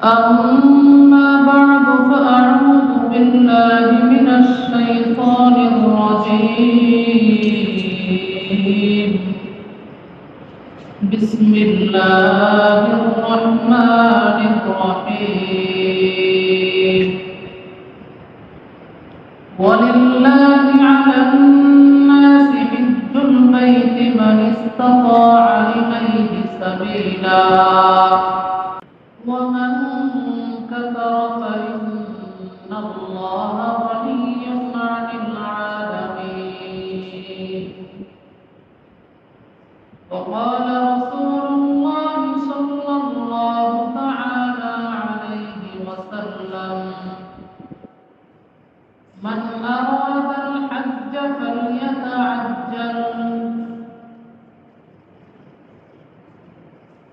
أما بعد فأعوذ بالله من الشيطان الرجيم بسم الله الرحمن الرحيم ولله على الناس حج البيت من استطاع إليه سبيلا ومن كفر فإن الله غني عن العالمين وقال رسول الله صلى الله تعالى عليه وسلم من أراد الحج فليتعجل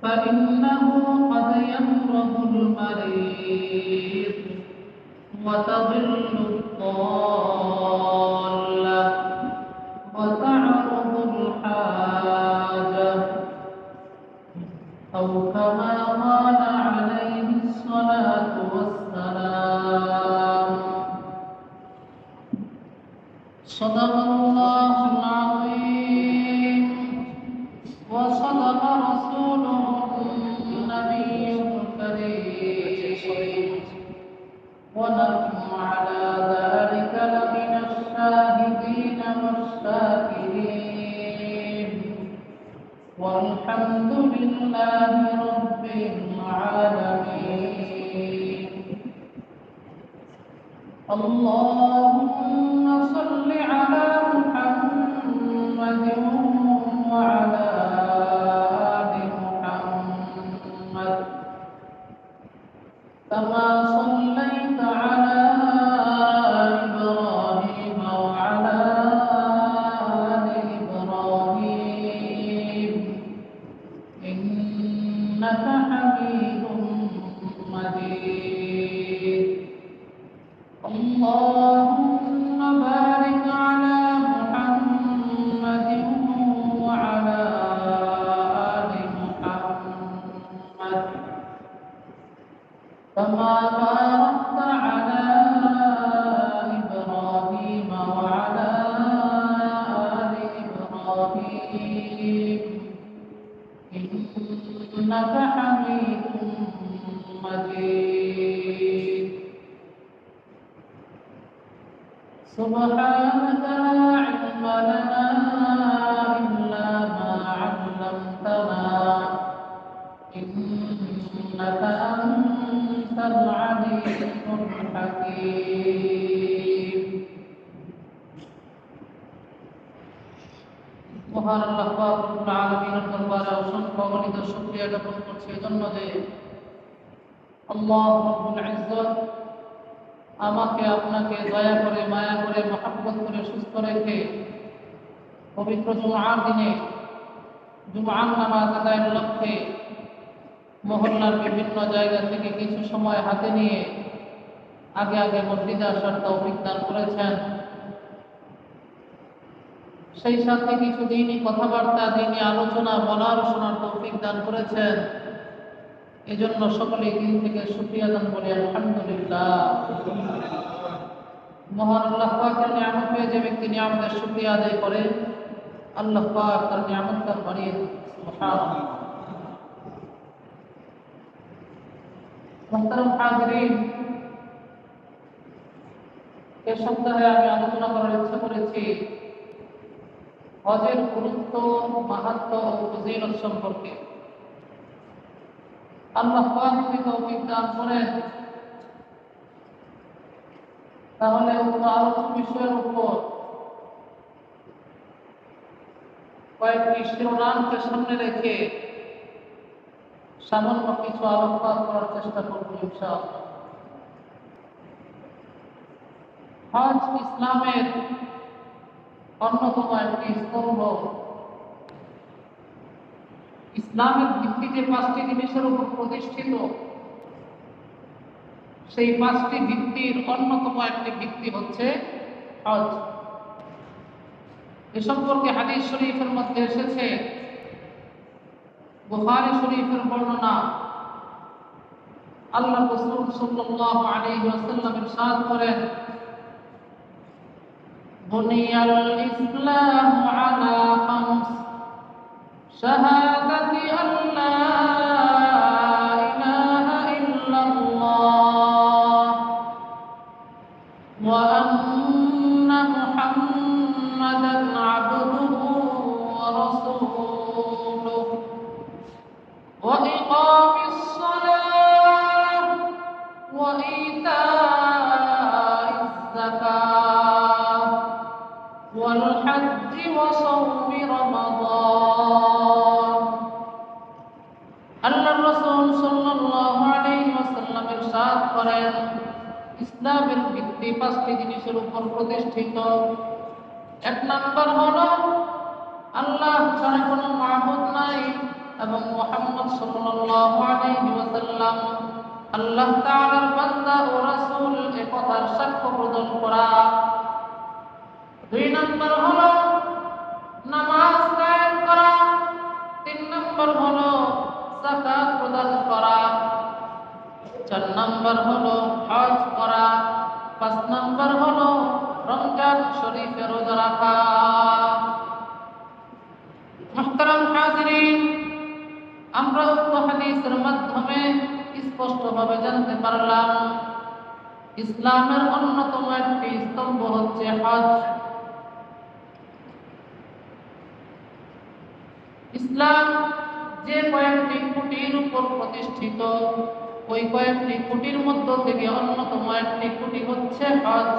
فإنه قد يمرض المريض وتضل الضالة وتعرض الحاجة أو كما قال عليه الصلاة والسلام صدق الله العظيم وصدق رسوله النبي الكريم ونحن على ذلك لمن الشاهدين والشاكرين والحمد لله رب العالمين اللهم صل على محمد وعلى آل محمد كما صليت على إبراهيم وعلى آل إبراهيم إنك حميد مجيد اللهم بارك على محمد وعلى آل محمد كما باركت على إبراهيم وعلى آل إبراهيم إنك حميد مجيد سبحانك لا علم لنا إلا ما علمتنا إنك أنت العليم الحكيم মহান আল্লাহ পাক রব্বুল আলামিনের দরবারে অসংখ্য অগণিত শুকরিয়া জ্ঞাপন করছি এজন্য যে আল্লাহ রব্বুল ইজ্জত আমাকে আপনাকে দয়া করে মায়া করে মহব্বত করে সুস্থ রেখে পবিত্র জুমআর দিনে জুমআর নামাজ আদায়ের লক্ষ্যে মহল্লার বিভিন্ন জায়গা থেকে কিছু সময় হাতে নিয়ে আগে আগে মসজিদে আসার তৌফিক দান করেছেন। সেই সাথে কিছু দিনই কথাবার্তা দিনই আলোচনা বলার শোনার তৌফিক দান করেছেন। এজন্য সকলেই দিন থেকে শুকরিয়া দান করি আলহামদুলিল্লাহ। মহান আল্লাহ পাকের নিয়ামত পেয়ে যে ব্যক্তি নিয়ামতের শুকরিয়া আদায় করে আল্লাহ পাক তার নিয়ামতটা বাড়িয়ে দেন। সুবহানাল্লাহ। মুহতারাম হাজিরিন, এই সপ্তাহে আমি আলোচনা করার ইচ্ছা করেছি হজের গুরুত্ব, মাহাত্ম্য ও ফজিলত সম্পর্কে। আল্লাহ পাক যদি তৌফিক দান করেন তাহলে উক্ত আলোচ্য বিষয়ের উপর কয়েকটি শিরোনামকে সামনে রেখে সামান্য কিছু আলোকপাত করার চেষ্টা করব ইনশাআল্লাহ। হজ ইসলামের অন্যতম একটি স্তম্ভ। ইসলামের ভিত্তি যে 5টি জিনিসের উপর প্রতিষ্ঠিত, সেই 5টি ভিত্তির অন্যতম একটি ভিত্তি হচ্ছে হজ। এ সম্পর্কে হাদিস শরীফের মধ্যে এসেছে, বুখারী শরীফের বর্ণনা, আল্লাহ রাসূল সাল্লাল্লাহু আলাইহি ওয়াসাল্লাম ইরশাদ করেন, বুনিয়াল ইসলামু আলা খামস শাহাদাতি আল্লা ইলাহা ইল্লাল্লাহ ওয়া আন্না মুহাম্মাদান আবদুহু ওয়া রাসূলুহু ওয়া ইকামিস সালাহ ওয়া ইতাইজ যাকাহ ওয়াল হজ্জ ওয়া সাওমি রমাদান। আল্লাহর রাসূল সাল্লাল্লাহু আলাইহি ওয়াসাল্লাম ইরশাদ করেন, ইসলামের ভিত্তি 5টি জিনিসের উপর প্রতিষ্ঠিত। এক নাম্বার হলো আল্লাহ ছাড়া কোনো মাবুদ নাই এবং মুহাম্মদ সাল্লাল্লাহু আলাইহি ওয়াসাল্লাম আল্লাহ তাআলার বান্দা ও রাসূল এ কথার সাক্ষ্য প্রদান করা। 2 নাম্বার হলো নামাজ কায়েম করা। 3 নাম্বার হলো যাকাত প্রদান করা। 4 নাম্বার হলো হজ করা। 5 নাম্বার হলো রমজান শরীফে রোজা রাখা। মুহতারাম হাজিরিন, আমরা উক্ত হাদিসের মাধ্যমে স্পষ্টভাবে জানতে পারলাম ইসলামের অন্যতম একটি স্তম্ভ হচ্ছে হজ। ইসলাম যে কয়েকটি খুঁটির উপর প্রতিষ্ঠিত, ওই কয়েকটি খুঁটির মধ্য থেকে অন্যতম একটি খুঁটি হচ্ছে হজ।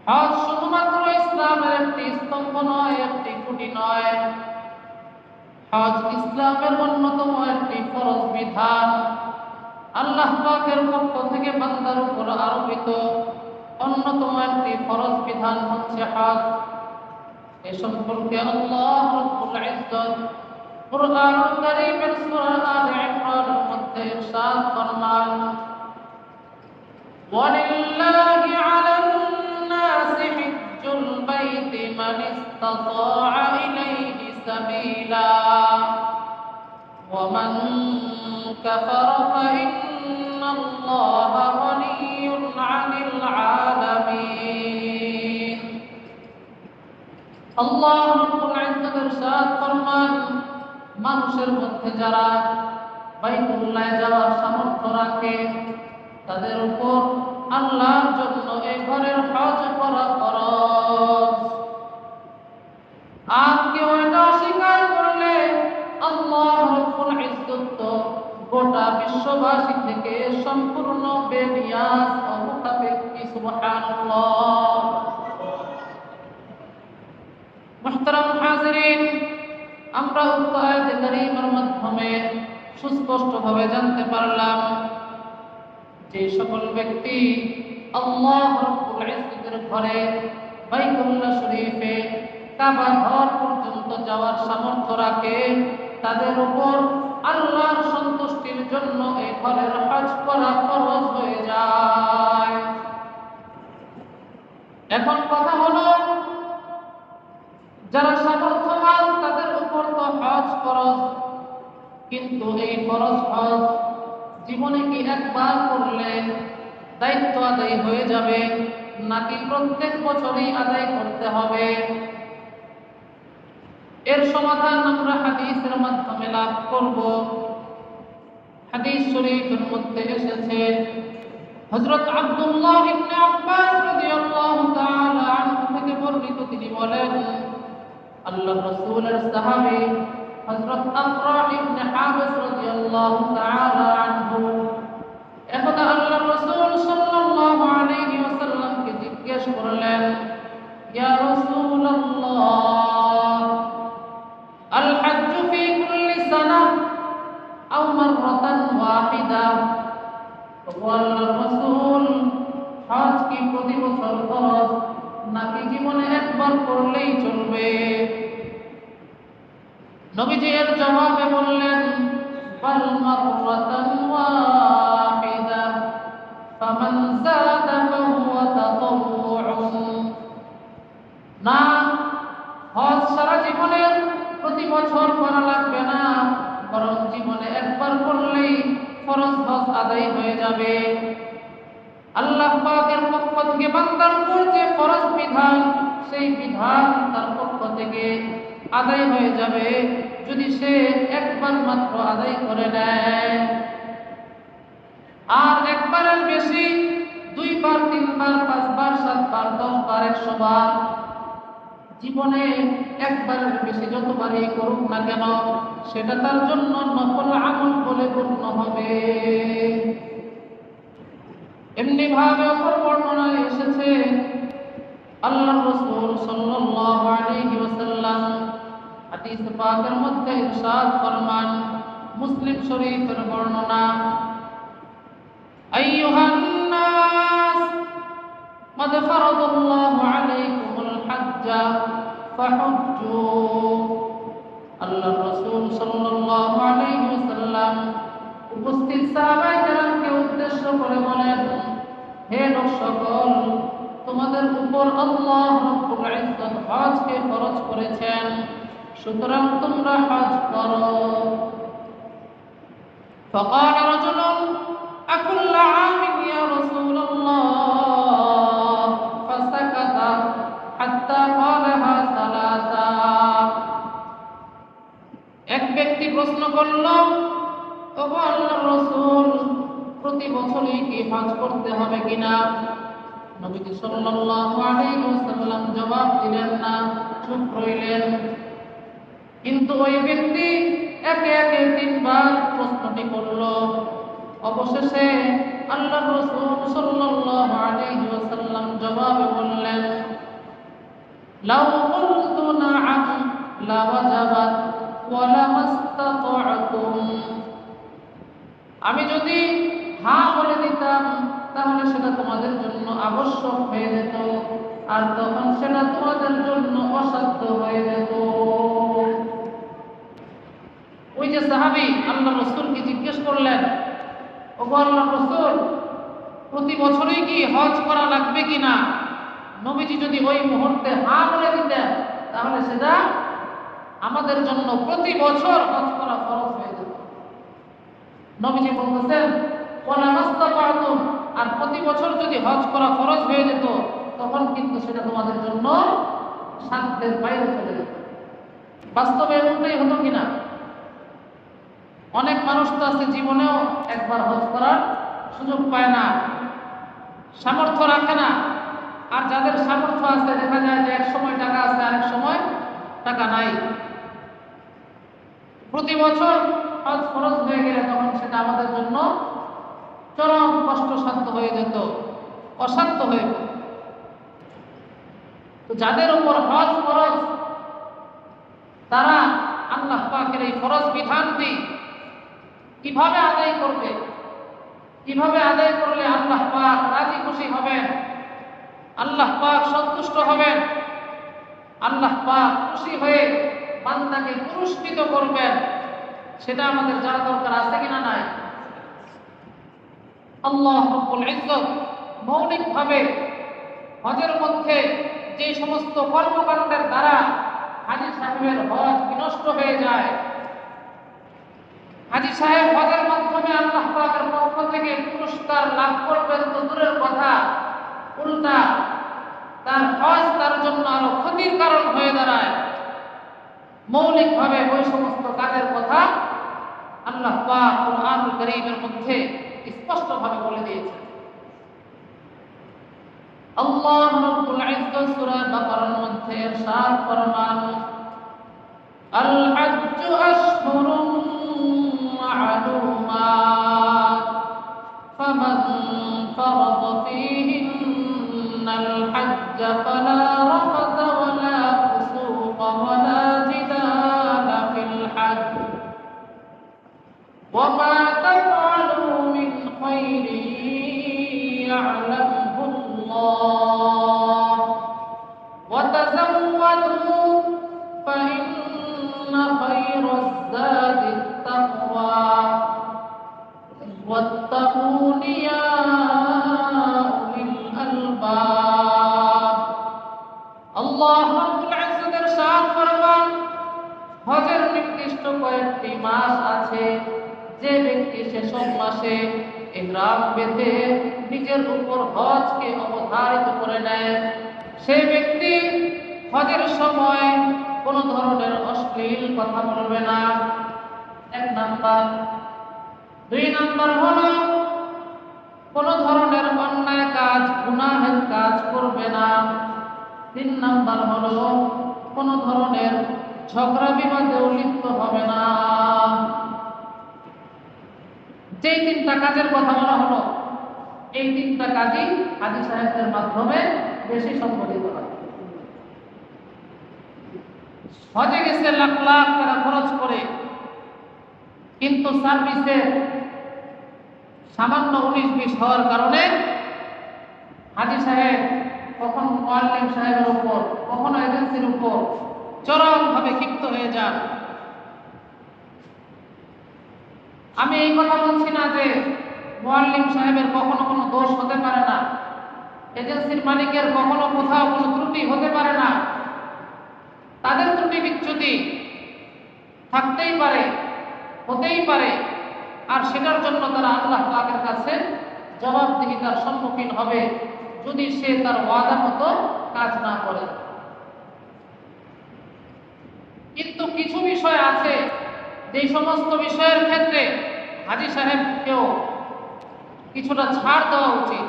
হজ শুধুমাত্র ইসলামের একটি স্তম্ভ নয়, একটি খুঁটি নয়। হজ ইসলামের অন্যতম একটি ফরজ বিধান। আল্লাহ পাকের পক্ষ থেকে বান্দার উপর আরোপিত অন্যতম একটি ফরজ বিধান হচ্ছে হজ। এ সম্পর্কে আল্লাহ রাব্বুল ইজ্জত কুরআনুল কারীমের সূরা আলে ইমরানের মধ্যে ইরশাদ ফরমান, ওয়ালিল্লাহি আলান নাসি হিজ্জুল বাইতি মান ইসতাতাআ ইলাইহি সাবিলা ওয়া মান কাফারা ফাইন্নাল্লাহা গনিয়্যুন আনিল আলামিন। আল্লাহ রাব্বুল ইজ্জত ইরশাদ ফরমান, মানুষের মধ্যে যারা বাইতুল্লাহ যাওয়ার সামর্থ্য রাখে তাদের উপর আল্লাহর জন্য এই ঘরের হজ করা ফরজ। আর কেউ এটা অস্বীকার করলে আল্লাহ রাব্বুল ইজ্জত গোটা বিশ্ববাসী থেকে সম্পূর্ণ বেনিয়াজ ও মুতাফিকি। সুবহানাল্লাহ। মুহতারাম হাজিরিন, আমরা উক্ত আয়াতে কারীমার মাধ্যমে সুস্পষ্টভাবে জানতে পারলাম যে সকল ব্যক্তি আল্লাহ রাব্বুল ইজ্জতের ঘরে বাইতুল্লাহ শরীফে কাবা ঘর পর্যন্ত যাওয়ার সামর্থ্য রাখে তাদের উপর আল্লাহর সন্তুষ্টির জন্য এই ঘরের হজ করা ফরজ হয়ে যায়। এখন কথা হলো, যারা সামর্থ্যবান তাদের উপর তো হজ ফরজ, কিন্তু এই ফরজ হজ জীবনে কি একবার করলে দায়িত্ব আদায় হয়ে যাবে নাকি প্রত্যেক বছরই আদায় করতে হবে? এর সমাধান আমরা হাদিসের মাধ্যমে লাভ করব। হাদিস শরীফের মধ্যে এসেছে, হযরত আব্দুল্লাহ ইবনে আব্বাস রাদিয়াল্লাহু তাআলা আনহু থেকে বর্ণিত, তিনি বলেন, আল্লাহর রাসূলের সাহাবী হযরত আকরা ইবনে হাবিস রাদিয়াল্লাহু তাআলা আনহু একদা আল্লাহর রাসূল সাল্লাল্লাহু আলাইহি ওয়াসাল্লামকে জিজ্ঞেস করলেন, ইয়া রাসূলুল্লাহ, আল হজ্জ ফি কুল্লি সানাহ আও মাররাতান ওয়াহিদা? আল্লাহর রাসূল, হজ কি প্রতি বছর ফরজ নাকি জীবনে একবার করলেই চলবে? নবীজি এর জবাবে বললেন, বাল মাররাতান ওয়াহিদা ফামান যাদা ফাহুয়া তাতাওউন। না, হজ সারা জীবনের প্রতি বছর করা লাগবে না, বরং জীবনে একবার করলেই ফরজ হজ আদায় হয়ে যাবে। আল্লাহ পাকের পক্ষ থেকে বান্দার উপর যে ফরজ বিধান, সেই বিধান তার পক্ষ থেকে আদায় হয়ে যাবে যদি সে একবার মাত্র আদায় করে নেয়। আর একবারের বেশি 2 বার 3 বার 5 বার 7 বার 10 বার 100 বার জীবনে একবারের বেশি যতবারই করুক না কেন সেটা তার জন্য নফল আমল বলে গণ্য হবে। এমনি ভাবে অপর বর্ণনায় এসেছে আল্লাহ রাসূল সাল্লাল্লাহু আলাইহি ওয়াসাল্লাম হাদিস পাকের মধ্যে ইরশাদ ফরমান, মুসলিম শরীফের বর্ণনা, আইয়ুহান নাস قد فرض الله عليكم الحج فحجوا। আল্লাহ রাসূল সাল্লাল্লাহু আলাইহি ওয়াসাল্লাম উপস্থিত সাহাবায়ে কেরামকে উদ্দেশ্য করে বলেন, হে লোক সকল, তোমাদের উপর আল্লাহ রাব্বুল ইজ্জত হজকে ফরজ করেছেন, সুতরাং তোমরা হজ করো। فقال رجل أكل عام يا رسول الله فسكت حتى قالها ثلاثا। এক ব্যক্তি প্রশ্ন করল, ওগো আল্লাহর রাসূল, প্রতি বছরই কি হজ করতে হবে কিনা? নবী সাল্লাল্লাহু আলাইহি ওয়াসাল্লাম জবাব দিলেন না, চুপ রইলেন। কিন্তু ওই ব্যক্তি একে একে 3 বার প্রশ্নটি করল। অবশেষে আল্লাহর রাসূল সাল্লাল্লাহু আলাইহি ওয়াসাল্লাম জবাবে বললেন, লাউ কুলতু নাআম লা ওয়াজাবাত ওয়া লামাস্তাতা'তুম। আমি যদি হ্যাঁ বলে দিতাম তাহলে সেটা তোমাদের জন্য আবশ্যক হয়ে যেত, আর তখন সেটা তোমাদের জন্য অসাধ্য হয়ে যেত। ওই যে সাহাবী আল্লাহ রাসূলকে জিজ্ঞেস করলেন, ওগো আল্লাহর রাসূল, প্রতি বছরই কি হজ করা লাগবে কিনা? নবীজি যদি ওই মুহূর্তে হ্যাঁ বলে দিতেন তাহলে সেটা আমাদের জন্য প্রতি বছর হজ করা ফরজ হয়ে যেত। নবীজি বলতেছেন ওয়ালা মাস্তাতা'তুম, আর প্রতি বছর যদি হজ করা ফরজ হয়ে যেত তখন কিন্তু সেটা তোমাদের জন্য সাধ্যের বাইরে চলে যেত। বাস্তবে এমনটাই হতো কিনা? অনেক মানুষ তো আছে জীবনেও একবার হজ করার সুযোগ পায় না, সামর্থ্য রাখে না। আর যাদের সামর্থ্য আছে দেখা যায় যে এক সময় টাকা আছে, আরেক সময় টাকা নাই। প্রতি বছর হজ ফরজ হয়ে গেলে তখন সেটা আমাদের জন্য চরম কষ্টসাধ্য হয়ে যেত, অসাধ্য হয়ে যেত। তো যাদের উপর হজ ফরজ, তারা আল্লাহ পাকের এই ফরজ বিধানটি কিভাবে আদায় করবে, কিভাবে আদায় করলে আল্লাহ পাক রাজি খুশি হবেন, আল্লাহ পাক সন্তুষ্ট হবেন, আল্লাহ পাক খুশি হয়ে বান্দাকে পুরস্কৃত করবেন, সেটা আমাদের জানা দরকার আছে কিনা নাই? আল্লাহ রাব্বুল ইজ্জত মৌলিকভাবে হজের মধ্যে যে সমস্ত কর্মকাণ্ডের দ্বারা হাজী সাহেবের হজ বিনষ্ট হয়ে যায়, হাজী সাহেব হজের মাধ্যমে আল্লাহ পাকের পক্ষ থেকে পুরস্কার লাভ করবেন তো দূরের কথা, উল্টা তার হজ তার জন্য আরো ক্ষতির কারণ হয়ে দাঁড়ায়। মৌলিকভাবে ওই সমস্ত কাজের কথা আল্লাহ পাক কুরআনুল কারীমের মধ্যে স্পষ্টভাবে বলে দিয়েছেন। আল্লাহ রাব্বুল ইজ্জত সূরা বাকারার মধ্যে ইরশাদ ফরমান, আল হজ্জু আশহুরুম মা'লুমাত ফামান ফারাদা ফীহিন্নাল হজ্জ ফালা রাফাথা ওয়ালা ফুসুকা ওয়ালা জিদালা ফিল হজ্জ ওয়া মা তাফআলু মিন খাইরিন ইয়া'লামহু আল্লাহ ওয়া তাযাওয়াদু ফাইন্না খায়রাজ যাদিত তাকওয়া ওয়াত্তাকুন ইয়া উলিল আলবাব। আল্লাহ রাব্বুল ইজ্জতের শান ফরমান, হজের নির্দিষ্ট কয়েকটি মাস আছে, যে ব্যক্তি সেসব মাসে ইহরাম বেঁধে নিজের উপর হজকে অবধারিত করে নেয়, সেই ব্যক্তি হজের সময় কোনো ধরনের অশ্লীল কথা বলবে না, 1 নাম্বার। 2 নাম্বার হলো কোনো ধরনের অন্যায় কাজ, গুনাহের কাজ করবে না। 3 নাম্বার হলো কোনো ধরনের ঝগড়া বিবাদেও লিপ্ত হবে না। যেই 3টা কাজের কথা বলা হলো, এই 3টা কাজই হাজী সাহেবদের মাধ্যমে বেশি সম্পাদিত হয়। হজে গেছে লাখ লাখ টাকা খরচ করে, কিন্তু সার্ভিসে সামান্য 19-20 হওয়ার কারণে হাজী সাহেব কখনো মুআল্লিম সাহেবের উপর, কখনো এজেন্সির উপর চরমভাবে ক্ষিপ্ত হয়ে যান। আমি এই কথা বলছি না যে মুআল্লিম সাহেবের কখনো কোনো দোষ হতে পারে না, এজেন্সির মালিকের কখনো কোথাও কোনো ত্রুটি হতে পারে না। তাদের ত্রুটি বিচ্যুতি থাকতেই পারে, হতেই পারে, আর সেটার জন্য তারা আল্লাহ পাকের কাছে জবাবদিহিতার সম্মুখীন হবে যদি সে তার ওয়াদা মতো কাজ না করে। কিন্তু কিছু বিষয় আছে যে সমস্ত বিষয়ের ক্ষেত্রে হাজী সাহেবকেও কিছুটা ছাড় দেওয়া উচিত,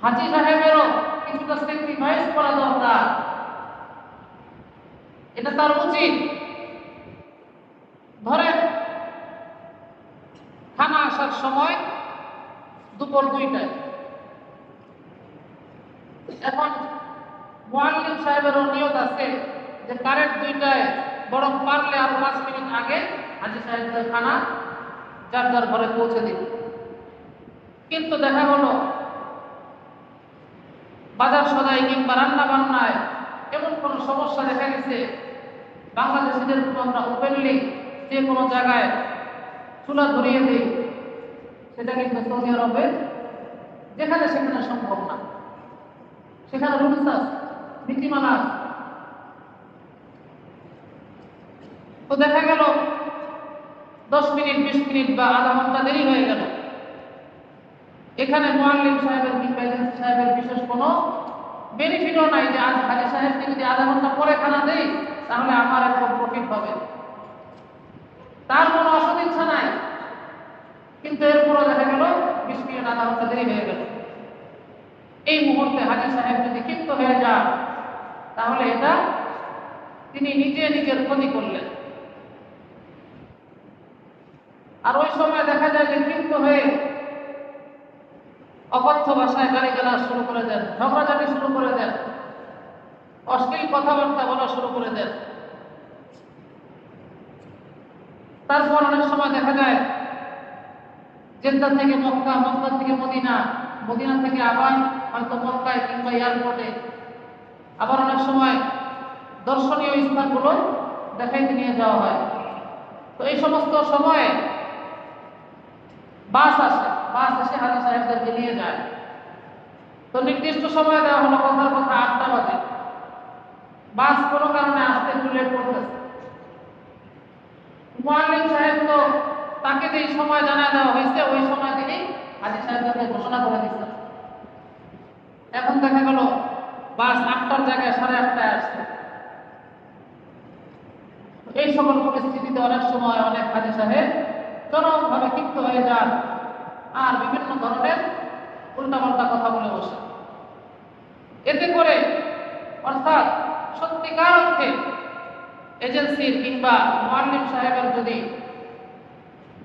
হাজী সাহেবেরও কিছুটা স্যাক্রিফাইস করা দরকার, এটা তার উচিত। ধরেন খানা আসার সময় দুপুর 2টায়, এখন মুআল্লিম সাহেবেরও নিয়ত আছে যে কারেক্ট 2টায়, বরং পারলে আরো 5 মিনিট আগে হাজী সাহেবদের খানা যার যার ঘরে পৌঁছে দিন। কিন্তু দেখা হলো বাজার সদাই কিংবা রান্না বান্নায় এমন কোনো সমস্যা দেখা গেছে, বাংলাদেশিদের আমরা ওপেনলি যে কোনো জায়গায় চুলা ধরিয়ে দিই, সেটা কিন্তু সৌদি আরবে যেখানে সেখানে সম্ভব না, সেখানে রুলস আছে, নীতিমালা আছে। তো দেখা গেল 10 মিনিট 20 মিনিট বা আধা ঘন্টা দেরি হয়ে গেল, এখানে মুআল্লিম সাহেবের কিংবা এজেন্সি সাহেবের বিশেষ কোনো বেনিফিটও নাই যে আজ হাজী সাহেবকে যদি আধা ঘন্টা পরে খানা দেই তাহলে আমার একটা প্রফিট হবে, তার কোনো অসৎ ইচ্ছা নাই। কিন্তু এরপরও দেখা গেল 20 মিনিট আধা ঘন্টা দেরি হয়ে গেল। এই মুহূর্তে হাজী সাহেব যদি ক্ষিপ্ত হয়ে যান তাহলে এটা তিনি নিজে নিজের ক্ষতি করলেন। আর ওই সময় দেখা যায় যে ক্ষিপ্ত হয়ে অকথ্য ভাষায় গালিগালাজ শুরু করে দেন, ঝগড়াঝাটি শুরু করে দেন, অশ্লীল কথাবার্তা বলা শুরু করে দেন। তারপর অনেক সময় দেখা যায় জেদ্দা থেকে মক্কা, মক্কা থেকে মদিনা, মদিনা থেকে আবার হয়তো মক্কায় কিংবা এয়ারপোর্টে, আবার অনেক সময় দর্শনীয় স্থানগুলো দেখাইতে নিয়ে যাওয়া হয়। তো এই সমস্ত সময়ে বাস এসে হাজী সাহেবদেরকে নিয়ে যায়। তো নির্দিষ্ট সময় দেওয়া হলো, কথার কথা 8টা বাজে, বাস কোনো কারণে আসতে একটু লেট করতেছে। মুআল্লিম সাহেব তো তাকে যে সময় জানায় দেওয়া হয়েছে ওই সময় তিনি হাজী সাহেবদেরকে ঘোষণা করে দিচ্ছেন। এখন দেখা গেল বাস 8টার জায়গায় 8:30টায় আসছে। এই সকল পরিস্থিতিতে অনেক সময় অনেক হাজী সাহেব চরমভাবে ক্ষিপ্ত হয়ে যান আর বিভিন্ন ধরনের উল্টাপাল্টা কথা বলে বসে। এতে করে অর্থাৎ সত্যিকার অর্থে এজেন্সির কিংবা মুআল্লিম সাহেবের যদি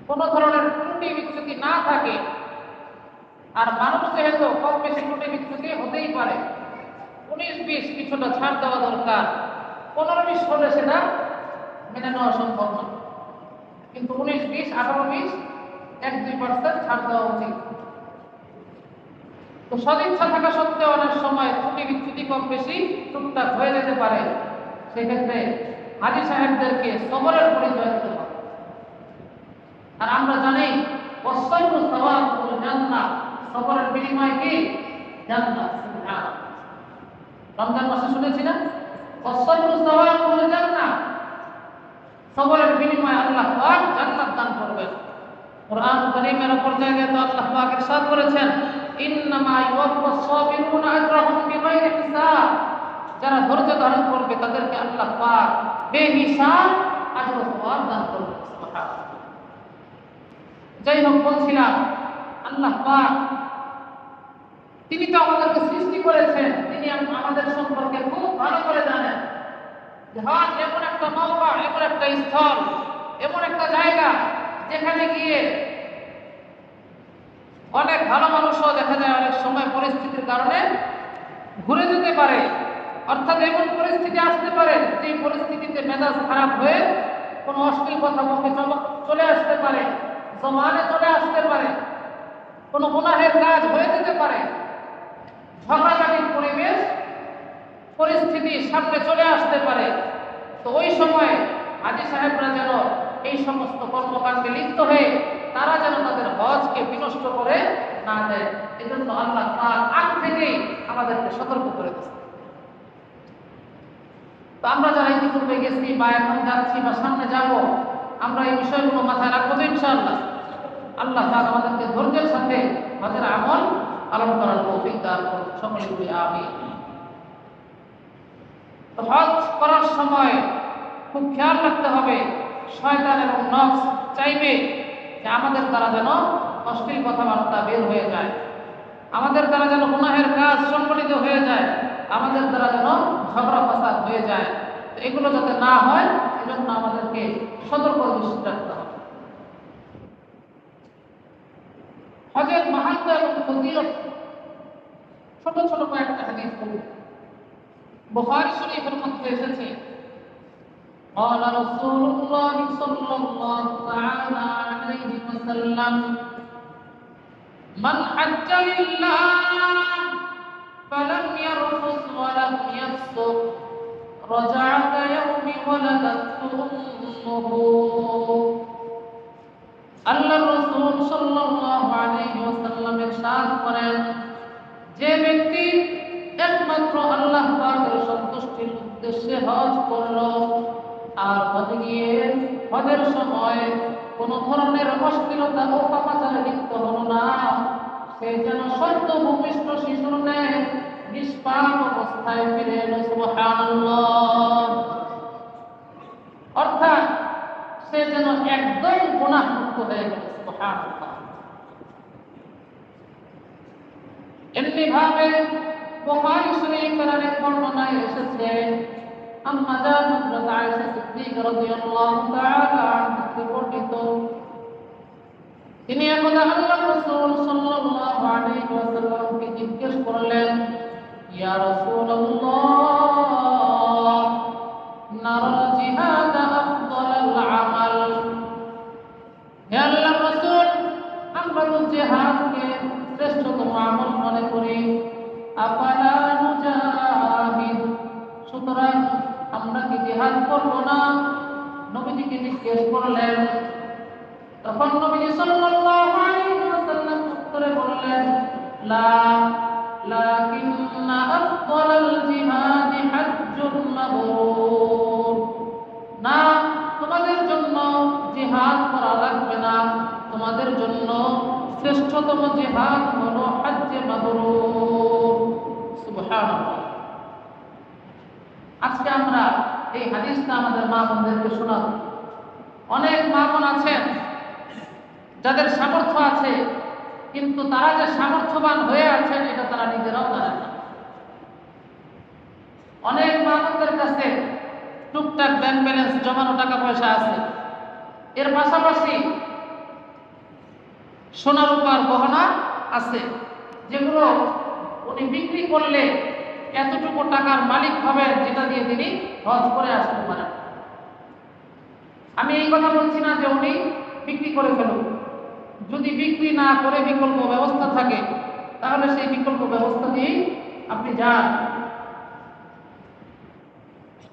কোনো ধরনের ত্রুটি বিচ্যুতি না থাকে, আর মানুষ যেহেতু কম বেশি ত্রুটি বিচ্যুতি হতেই পারে, 19-20 কিছুটা ছাড় দেওয়া দরকার। 15-20 হলে সেটা মেনে নেওয়া সম্ভব না, কিন্তু 19-20, 18-20, 1-2% ছাড় দেওয়া উচিত। তো সদিচ্ছা থাকা সত্ত্বেও অনেক সময় ত্রুটি বিচ্যুতি কম বেশি টুকটাক হয়ে যেতে পারে, সেক্ষেত্রে হাজী সাহেবদেরকে সবরের পরিচয় দিতে হবে। আর আমরা জানি ওয়াসসাবরু সাওয়াবুল জান্নাহ, সবরের বিনিময় কি? জান্নাত। সুবহানাল্লাহ, রমজান মাসে শুনেছি না, ওয়াসসাবরু সাওয়াবুল জান্নাহ, সবরের বিনিময়ে আল্লাহ পাক জান্নাত দান করবেন। কুরআন কারীমের অপর জায়গায় তো আল্লাহ পাক ইরশাদ করেছেন, ইন্নামা ইউওয়াফাস সাবিরুনা আজরাহুম বিগাইরি হিসাব। যারা ধৈর্য ধারণ করবে তাদেরকে আল্লাহ পাক বেহিসাব আজর ও সওয়াব দান করবেন। সুবহানাল্লাহ। যাই হোক, বলছিলাম আল্লাহ পাক তিনি তো আমাদেরকে সৃষ্টি করেছেন, তিনি আমাদের সম্পর্কে খুব ভালো করে জানেন যে হ্যাঁ, এমন একটা মৌকা, এমন একটা স্থল, এমন একটা জায়গা যেখানে গিয়ে অনেক ভালো মানুষও দেখা যায় অনেক সময় পরিস্থিতির কারণে ঘুরে যেতে পারে। অর্থাৎ এমন পরিস্থিতি আসতে পারে যে পরিস্থিতিতে মেজাজ খারাপ হয়ে কোনো অশ্লীল কথা মুখে চলে আসতে পারে, জমানে চলে আসতে পারে, কোনো গুনাহের কাজ হয়ে যেতে পারে, ঝগড়াঝাটির পরিবেশ পরিস্থিতি সামনে চলে আসতে পারে। তো ওই সময় হাজী সাহেবরা যেন এই সমস্ত কর্মকাণ্ডে লিপ্ত হয়ে তারা যেন তাদের হজকে বিনষ্ট করে না দেয়, এজন্য আল্লাহ তার আগ থেকেই আমাদেরকে সতর্ক করে দিচ্ছে। তো আমরা যারা ইতিপূর্বে গেছি বা এখন যাচ্ছি বা সামনে যাব, আমরা এই বিষয়গুলো মাথায় রাখবো তো ইনশাআল্লাহ। আল্লাহ তাআলা আমাদেরকে ধৈর্যের সাথে হজের আমল পালন করার তৌফিক দান করুন। সকলে বলি আমিন। তো হজ করার সময় খুব খেয়াল রাখতে হবে, শয়তান এবং নফস চাইবে যে আমাদের দ্বারা যেন অশ্লীল কথাবার্তা বের হয়ে যায়, আমাদের দ্বারা যেন গুনাহের কাজ সংগঠিত হয়ে যায়, আমাদের দ্বারা যেন ঝগড়া ফাসাদ হয়ে যায়। তো এগুলো যাতে না হয় এজন্য আমাদেরকে সতর্ক দৃষ্টি রাখতে হবে। হজের মাহাত্ম্য এবং ফজিলত ছোট ছোট কয়েকটা হাদিস বলি। বুখারী শরীফের মধ্যে এসেছে, قال رسول الله صلى الله تعالى عليه وسلم من حج لله فلم يرفث ولم يفسق رجع كيوم ولدته أمه। আল্লাহ রাসূল সাল্লাল্লাহু আলাইহি ওয়াসাল্লাম ইরশাদ করেন, যে ব্যক্তি একমাত্র আল্লাহ পাকের সন্তুষ্টির উদ্দেশ্যে হজ করল আর হজে গিয়ে হজের সময় কোন ধরনের অশ্লীলতা ও পাপাচারে লিপ্ত হল না, সে যেন সদ্য ভূমিষ্ঠ শিশুর ন্যায় নিষ্পাপ অবস্থায় ফিরে এলো। সুবহানাল্লাহ। অর্থাৎ সে যেন একদম গুনাহমুক্ত হয়ে গেল। সুবহানাল্লাহ। এমনি ভাবে বুখারী শরীফের অনেক বর্ণনায় এসেছে, আম্মা জান হযরত আয়েশা সিদ্দিকা রাদিয়াল্লাহু তাআলা আনহা থেকে বর্ণিত, তিনি একদা আল্লাহর রাসূল সাল্লাল্লাহু আলাইহি ওয়াসাল্লামকে জিজ্ঞেস করলেন, ইয়া রাসূলুল্লাহ, নারা জিহাদ আফদাল আমাল। হে আল্লাহর রাসূল, আমরা তো জিহাদকে শ্রেষ্ঠতম আমল মনে করি, আফালা নুজাহিদ, সুতরাং আমরা কি জিহাদ করব না? নবীজিকে জিজ্ঞেস করলেন। তখন নবীজি সাল্লাল্লাহু আলাইহি ওয়াসাল্লাম উত্তরে বললেন, লা লাকিন্না আফদালাল জিহাদি হাজ্জুল মাবরুর। না, তোমাদের জন্য জিহাদ করা লাগবে না, তোমাদের জন্য শ্রেষ্ঠতম জিহাদ হলো হজ্জে মাবরুর। সুবহানাল্লাহ। আজকে আমরা এই হাদিসটা আমাদের মা বোনদেরকে শোনাব। অনেক মা বোন আছেন যাদের সামর্থ্য আছে, কিন্তু তারা যে সামর্থ্যবান হয়ে আছেন এটা তারা নিজেরাও জানেন না। অনেক মা বোনদের কাছে টুকটাক ব্যাংক ব্যালেন্স জমানো টাকা পয়সা আছে, এর পাশাপাশি সোনা রূপার গহনা আছে, যেগুলো উনি বিক্রি করলে এতটুকু টাকার মালিক হবেন যেটা দিয়ে তিনি হজ করে আসতে পারেন। আমি এই কথা বলছি না যে উনি বিক্রি করে ফেলুন, যদি বিক্রি না করে বিকল্প ব্যবস্থা থাকে তাহলে সেই বিকল্প ব্যবস্থা দিয়েই আপনি যান।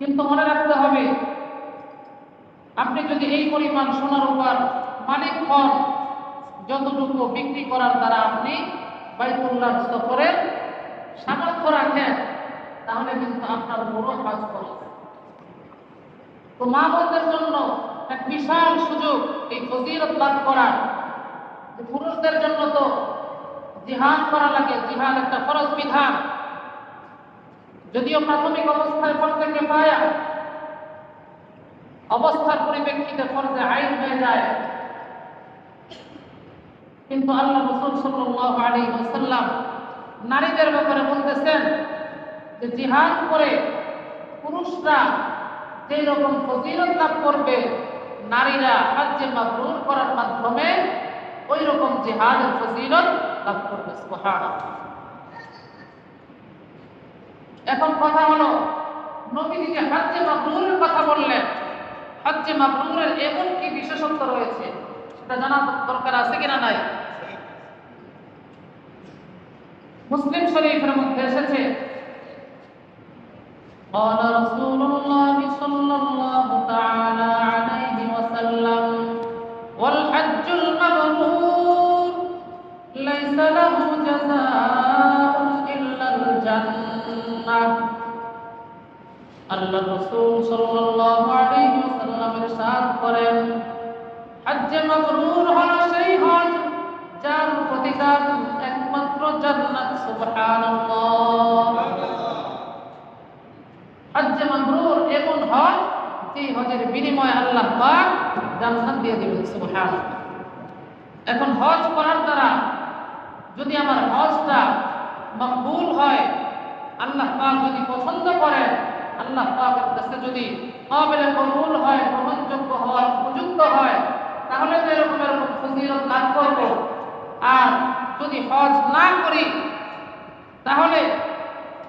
কিন্তু মনে রাখতে হবে, আপনি যদি এই পরিমাণ সোনা রূপার মালিক হন, যতটুকু বিক্রি করার দ্বারা আপনি বাইতুল্লাহ সফরের সামর্থ্য রাখেন, তাহলে কিন্তু আপনার বড় কাজ খরচ। তো মা বোনদের জন্য এক বিশাল সুযোগ এই ফজিলত লাভ করার, পুরুষদের জন্য তো জিহাদ করা লাগে, জিহাদ একটা ফরজ বিধান। যদিও প্রাথমিক অবস্থায় ফরজে কিফায়া, অবস্থার পরিপ্রেক্ষিতে ফরজে আইন হয়ে যায়, কিন্তু আল্লাহ রাসূল সাল্লাল্লাহু আলাইহি ওয়াসাল্লাম নারীদের ব্যাপারে বলতেছেন যে জিহাদ করে পুরুষরা যেই রকম ফজিলত লাভ করবে, নারীরা হজ্জে মাবরুর করার মাধ্যমে ওই রকম জিহাদের ফজিলত লাভ করবে। সুবহানাল্লাহ। এখন কথা হলো, নবীজি যে হজ্জে মাবরুরের কথা বললেন, হজ্জে মাবরুরের এমন কি বিশেষত্ব রয়েছে সেটা জানা দরকার আছে কিনা নাই? মুসলিম শরীফের মধ্যে এসেছে, قال رسول الله صلى الله تعالى عليه وسلم والحج المبرور ليس له جزاء إلا الجنة। আল্লাহ রাসূল সাল্লাল্লাহু আলাইহি ওয়াসাল্লাম ইরশাদ করেন, হজ্জে মাবরুর হলো সেই হজ যার প্রতিদান একমাত্র জান্নাত। সুবহানাল্লাহ। হজ্জে মাবরুর এমন হজ যে হজের বিনিময়ে আল্লাহ পাক জান্নাত দিয়ে দিবেন। সুবহানাল্লাহ। এখন হজ করার দ্বারা যদি আমার হজটা মকবুল হয়, আল্লাহ পাক যদি পছন্দ করেন, আল্লাহ পাকের কাছে যদি কাবিলে কবুল হয়, গ্রহণযোগ্য হওয়ার উপযুক্ত হয়, তাহলে তো এরকম ফজিলত লাভ করব। আর যদি হজ না করি তাহলে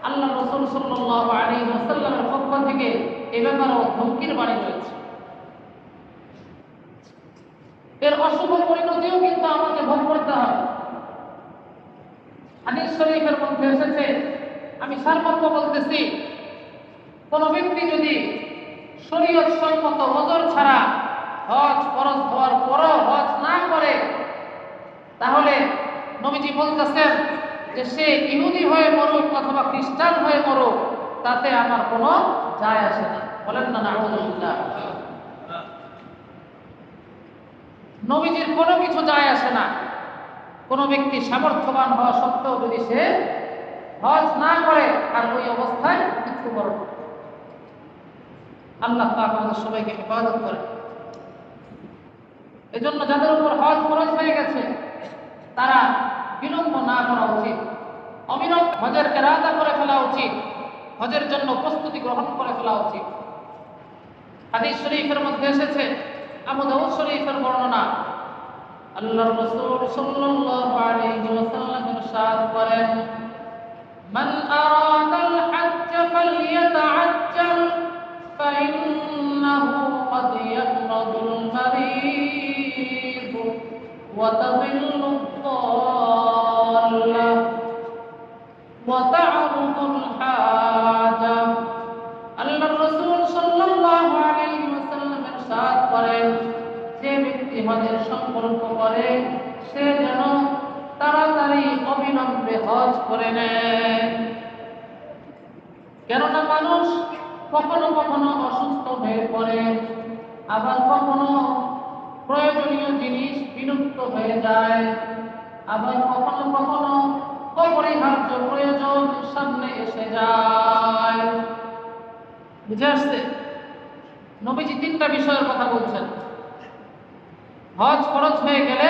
আল্লাহ রাসূল সাল্লাল্লাহু আলাইহি ওয়াসাল্লামের পক্ষ থেকে এই ব্যাপারেও ধমকির বাণী রয়েছে। এর অশুভ পরিণতিও কিন্তু আমাকে ভোগ করতে হবে। হাদিস শরীফের মধ্যে এসেছে, আমি সারমর্ম বলতেছি, কোন ব্যক্তি যদি শরীয়ত সম্মত ওজর ছাড়া হজ ফরজ হওয়ার পরও হজ না করে, তাহলে নবীজি বলতেছেন যে সে ইহুদি হয়ে মরুক অথবা খ্রিস্টান হয়ে মরুক, তাতে আমার কোনো যায় আসে না। বলেন না নাউযুবিল্লাহ। নবীজির কোনো কিছু যায় আসে না। কোনো ব্যক্তি সামর্থ্যবান হওয়া সত্ত্বেও যদি সে হজ না করে আর ওই অবস্থায় মৃত্যুবরণ করে, আল্লাহ পাক আমাদের সবাইকে হেফাজত করে। এজন্য যাদের উপর হজ ফরজ হয়ে গেছে তারা বিলম্ব না করা উচিত, অবিলম্ব হজের ইরাদা করে ফেলা উচিত, হজের জন্য প্রস্তুতি গ্রহণ করে ফেলা উচিত। হাদিস শরীফের মধ্যে এসেছে, আবু দাউদ শরীফের বর্ণনা, আল্লাহর রাসূল সাল্লাল্লাহু আলাইহি ওয়াসাল্লাম ইরশাদ করেন, মান আরাদাল হজ্জ ফালইয়াতাআজ্জাল ফাইন্নাহু ক্বাদ ইয়ামরাদুল মারিদ ওয়া তাদিল্লুদ দাল্লা ওয়া তা'রুদুল হাজা। আল্লাহর রাসূল সাল্লাল্লাহু আলাইহি ওয়াসাল্লাম ইরশাদ করেন, যে ব্যক্তি হজের সংকল্প করে সে যেন তাড়াতাড়ি অবিলম্বে হজ করে নেয়। কেননা মানুষ কখনো কখনো অসুস্থ হয়ে পড়ে, আবার কখনো প্রয়োজনীয় জিনিস বিলুপ্ত হয়ে যায়, আবার কখনো কখনো অপরিহার্য প্রয়োজন সামনে এসে যায়। বুঝে আসছে? নবীজি তিনটা বিষয়ের কথা বলছেন। হজ ফরজ হয়ে গেলে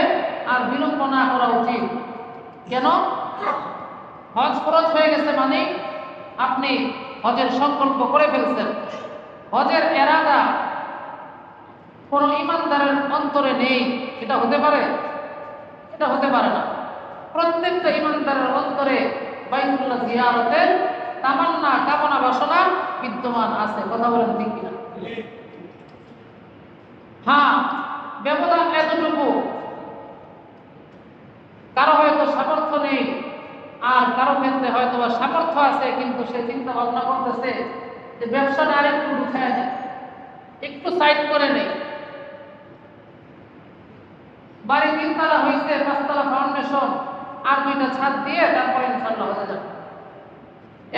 আর বিলম্ব না করা উচিত। কেন? হজ ফরজ হয়ে গেছে মানে আপনি হজের সংকল্প করে ফেলছেন। হজের ইরাদা কোন ঈমানদারের অন্তরে নেই, এটা হতে পারে? এটা হতে পারে না। প্রত্যেকটা ঈমানদারের অন্তরে বাইতুল্লাহ জিয়ারতের তামান্না, কামনা বাসনা বিদ্যমান আছে। কথা বলেন ঠিক কিনা? হ্যাঁ, ব্যবধান এতটুকু, কারো হয়তো সামর্থ্য নেই আর কারো ক্ষেত্রে হয়তো সামর্থ্য আছে, কিন্তু সে চিন্তা ভাবনা করতেছে যে ব্যবসাটা আরেকটু ঢুকায় নেয়, একটু সাইড করে নেই। বাড়ি 3 তলা হয়েছে, 5 তলা ফাউন্ডেশন, আর 2টা ছাদ দিয়ে তারপরে ইনশাআল্লাহ হজে যাব।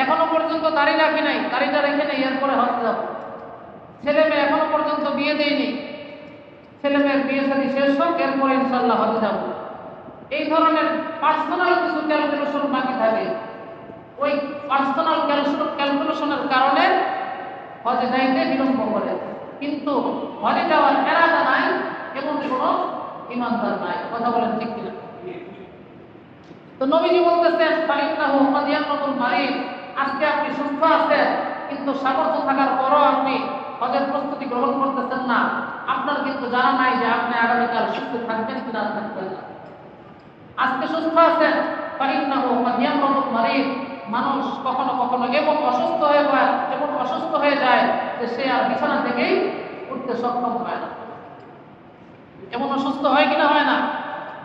এখনো পর্যন্ত দাড়ি রাখি নাই, দাড়িটা রেখে নেই, এরপরে হজে যাব। ছেলে মেয়ে এখনো পর্যন্ত বিয়ে দেয়নি, ছেলে মেয়ের বিয়ে শাদী শেষ হোক, এরপরে ইনশাআল্লাহ হজে যাব। এই ধরনের পার্সোনাল কিছু ক্যালকুলেশন বাকি থাকে, ওই পার্সোনাল ক্যালকুলেশনের কারণে হজে যাইতে বিলম্ব করে। কিন্তু হজে যাওয়ার এরাদা নাই এমন কোনো ইমানদার নাই। কথা বলেন ঠিক কিনা? তো নবীজি বলতেছেন ফাইন্নাহু ক্বাদ ইয়ামুতুল মারিদ, আজকে আপনি সুস্থ আছেন কিন্তু সামর্থ্য থাকার পরও আপনি হজের প্রস্তুতি গ্রহণ করতেছেন না, আপনার কিন্তু জানা নাই যে আপনি আগামীকাল সুস্থ থাকবেন কিনা থাকবেন না। আজকে সুস্থ আছেন ফাইন্নাহু ক্বাদ ইয়ামুতুল মারিদ, মানুষ কখনো কখনো এমন অসুস্থ হয়ে যায় যে সে আর বিছানা থেকেই উঠতে সক্ষম হয় না। এমন অসুস্থ হয় কিনা হয় না?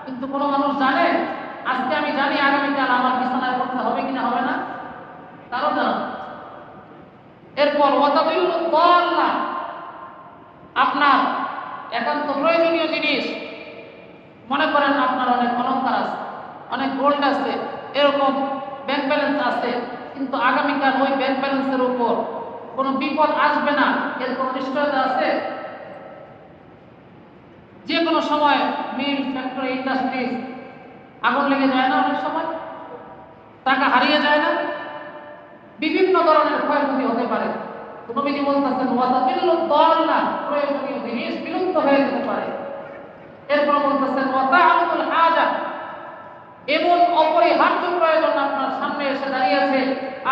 কিন্তু কোনো মানুষ জানে আজকে আমি জানি আগামীকাল আমার বিছানায় পড়তে হবে কিনা হবে না? তারও জানা। এরপর আপনার একান্ত প্রয়োজনীয় জিনিস, মনে করেন আপনার অনেক অলংকার আছে, অনেক গোল্ড আছে, এরকম ব্যাংক ব্যালেন্স আছে, কিন্তু আগামীকাল ওই ব্যাংক ব্যালেন্সের উপর কোনো বিপদ আসবে না এর কোনো নিশ্চয়তা আছে? যে কোনো সময় মিল, ফ্যাক্টরি, ইন্ডাস্ট্রিজ আগুন লেগে যায় না? অনেক সময় টাকা হারিয়ে যায় না? বিভিন্ন ধরনের ক্ষয়ক্ষতি হতে পারে। নবীজি বলতেছেন ওয়াতাবিল্লু দাল্লা, প্রয়োজনীয় জিনিস বিলুপ্ত হয়ে যেতে পারে। এরপর বলতেছেন ওয়াতাআমুল হাজা, এমন অপরিহার্য প্রয়োজন আপনার সামনে এসে দাঁড়িয়েছে,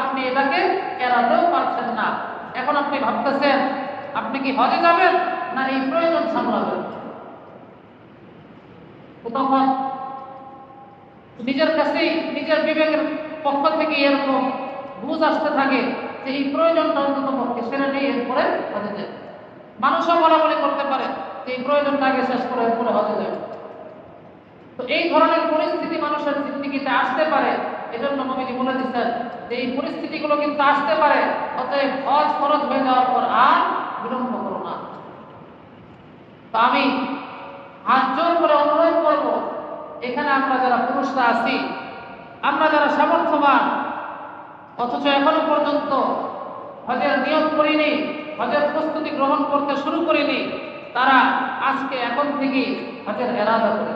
আপনি এটাকে এড়াতেও পারছেন না। এখন আপনি ভাবতেছেন আপনি কি হজে যাবেন না এই প্রয়োজন সামলাবেন। তখন নিজের কাছেই নিজের বিবেকের পক্ষ থেকে এরকম বুঝ আসতে থাকে যে এই প্রয়োজনটা অন্তত পক্ষে সেরে নেই, এরপরে হজে যাবে। মানুষও বলাবলি করতে পারে যে এই প্রয়োজনটা আগে শেষ করে এরপরে হজে যাবে। তো এই ধরনের পরিস্থিতি মানুষের জিন্দেগিতে আসতে পারে। এজন্য নবীজি বলে দিচ্ছেন যে এই পরিস্থিতিগুলো কিন্তু আসতে পারে, অতএব হজ ফরজ হয়ে যাওয়ার পর আর বিলম্ব করো না। তো আমি হাত জোর করে অনুরোধ করবো, এখানে আমরা যারা পুরুষরা আছি, আমরা যারা সামর্থ্যবান অথচ এখনো পর্যন্ত হজের নিয়ত করিনি, হজের প্রস্তুতি গ্রহণ করতে শুরু করিনি, তারা আজকে এখন থেকেই হজের এরাদা করে।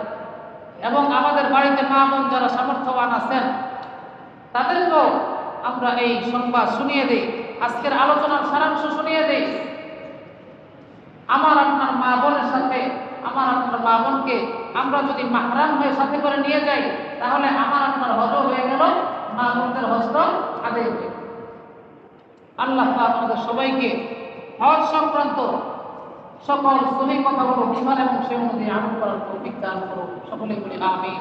এবং আমাদের বাড়িতে মা বোন যারা সামর্থ্যবান আছেন তাদেরকেও আমরা এই সংবাদ শুনিয়ে দিই, আজকের আলোচনার সারাংশ শুনিয়ে দিই। আমার আপনার মা বোনের সাথে, আমার আপনার মা বোনকে আমরা যদি মাহরাম হয়ে সাথে করে নিয়ে যাই, তাহলে আমার আপনার হজ হয়ে গেল, মা বোনদের হজটা আদায় হয়ে গেল। আল্লাহ পাক আমাদের সবাইকে হজ সংক্রান্ত সকল সহি কথাগুলো বুঝার এবং সে অনুযায়ী আমল করার তৌফিক দান করুন। সকলে বলি আমিন।